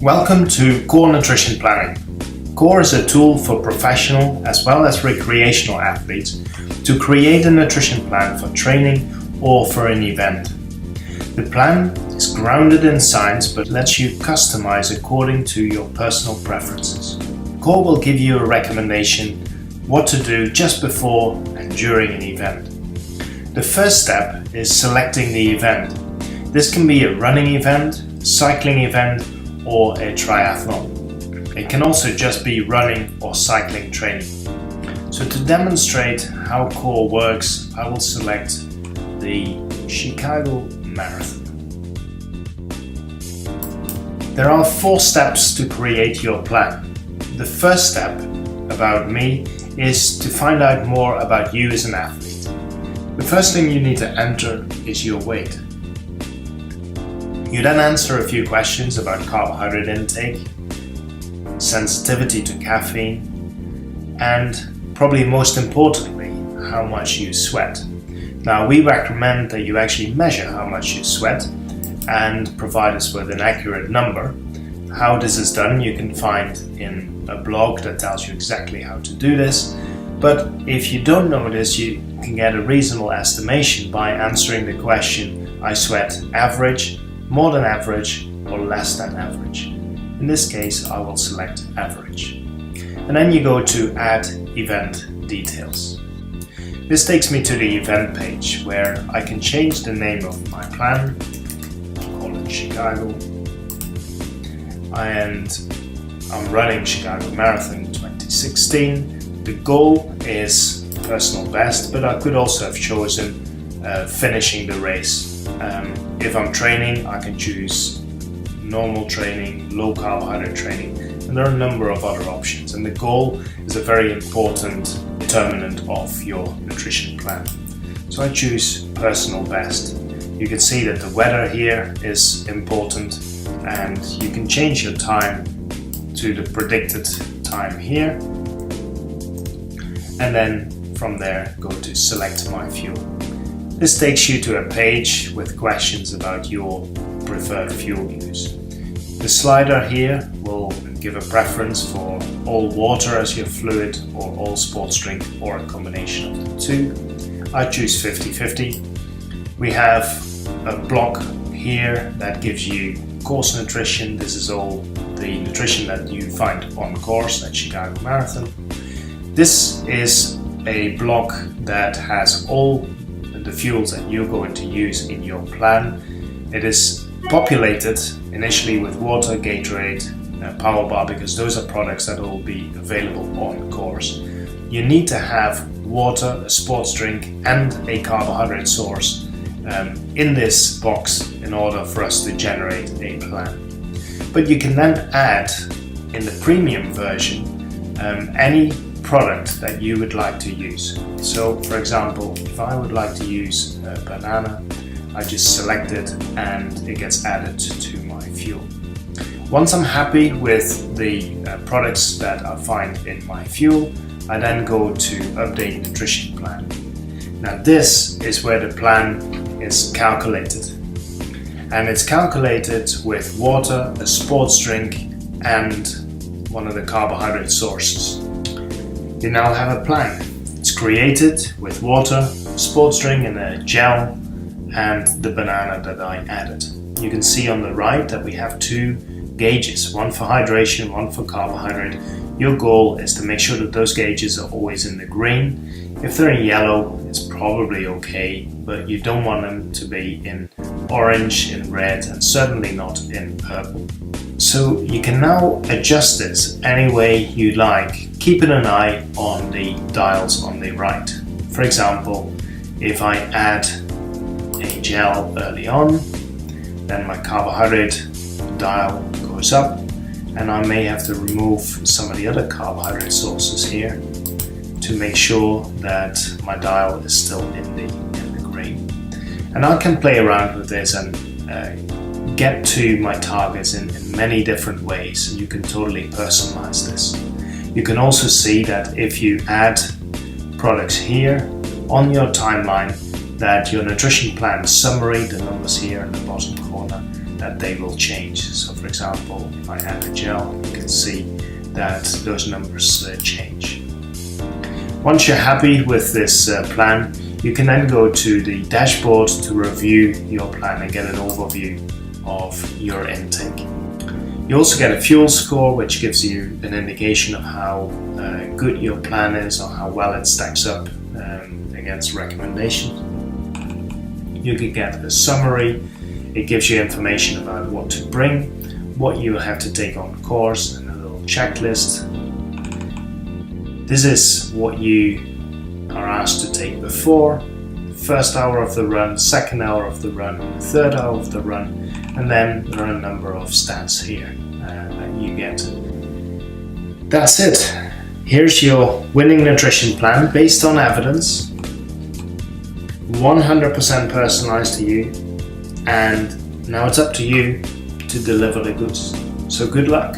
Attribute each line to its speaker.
Speaker 1: Welcome to Core Nutrition Planning. Core is a tool for professional as well as recreational athletes to create a nutrition plan for training or for an event. The plan is grounded in science but lets you customize according to your personal preferences. Core will give you a recommendation what to do just before and during an event. The first step is selecting the event. This can be a running event, cycling event, or a triathlon. It can also just be running or cycling training. So to demonstrate how Core works, I will select the Chicago Marathon. There are 4 steps to create your plan. The first step, about me, is to find out more about you as an athlete. The first thing you need to enter is your weight. You then answer a few questions about carbohydrate intake, sensitivity to caffeine, and probably most importantly, how much you sweat. Now, we recommend that you actually measure how much you sweat and provide us with an accurate number. How this is done you can find in a blog that tells you exactly how to do this. But if you don't know this, you can get a reasonable estimation by answering the question, I sweat average, more than average, or less than average. In this case, I will select average. And then you go to add event details. This takes me to the event page where I can change the name of my plan, call it Chicago, and I'm running Chicago Marathon 2016. The goal is personal best, but I could also have chosen finishing the race. If I'm training, I can choose normal training, low carbohydrate training, and there are a number of other options. And the goal is a very important determinant of your nutrition plan. So I choose personal best. You can see that the weather here is important, and you can change your time to the predicted time here. And then from there, go to select my fuel. This takes you to a page with questions about your preferred fuel use. The slider here will give a preference for all water as your fluid or all sports drink or a combination of the two. I choose 50-50. We have a block here that gives you course nutrition. This is all the nutrition that you find on course at Chicago Marathon. This is a block that has all the fuels that you're going to use in your plan. It is populated initially with water, Gatorade, Power Bar, because those are products that will be available on course. You need to have water, a sports drink, and a carbohydrate source in this box in order for us to generate a plan. But you can then add in the premium version any product that you would like to use. So for example, if I would like to use a banana, I just select it and it gets added to my fuel. Once I'm happy with the products that I find in my fuel, I then go to update nutrition plan. Now this is where the plan is calculated. And it's calculated with water, a sports drink, and one of the carbohydrate sources. You now have a plan. It's created with water, sports drink, and a gel, and the banana that I added. You can see on the right that we have 2 gauges, one for hydration, one for carbohydrate. Your goal is to make sure that those gauges are always in the green. If they're in yellow, it's probably okay, but you don't want them to be in orange, in red, and certainly not in purple. So you can now adjust this any way you like, keeping an eye on the dials on the right. For example, if I add a gel early on, then my carbohydrate dial goes up, and I may have to remove some of the other carbohydrate sources here to make sure that my dial is still in the green. And I can play around with this and get to my targets in many different ways, and you can totally personalize this. You can also see that if you add products here on your timeline, that your nutrition plan summary, the numbers here in the bottom corner, that they will change. So for example, if I add a gel, you can see that those numbers change. Once you're happy with this plan, you can then go to the dashboard to review your plan and get an overview of your intake. You also get a fuel score, which gives you an indication of how good your plan is or how well it stacks up against recommendations. You can get a summary. It gives you information about what to bring, what you will have to take on the course, and a little checklist. This is what you are asked to take before, first hour of the run, second hour of the run, third hour of the run, and then there are a number of stats here that you get. That's it. Here's your winning nutrition plan based on evidence, 100% personalized to you, and now it's up to you to deliver the goods. So good luck.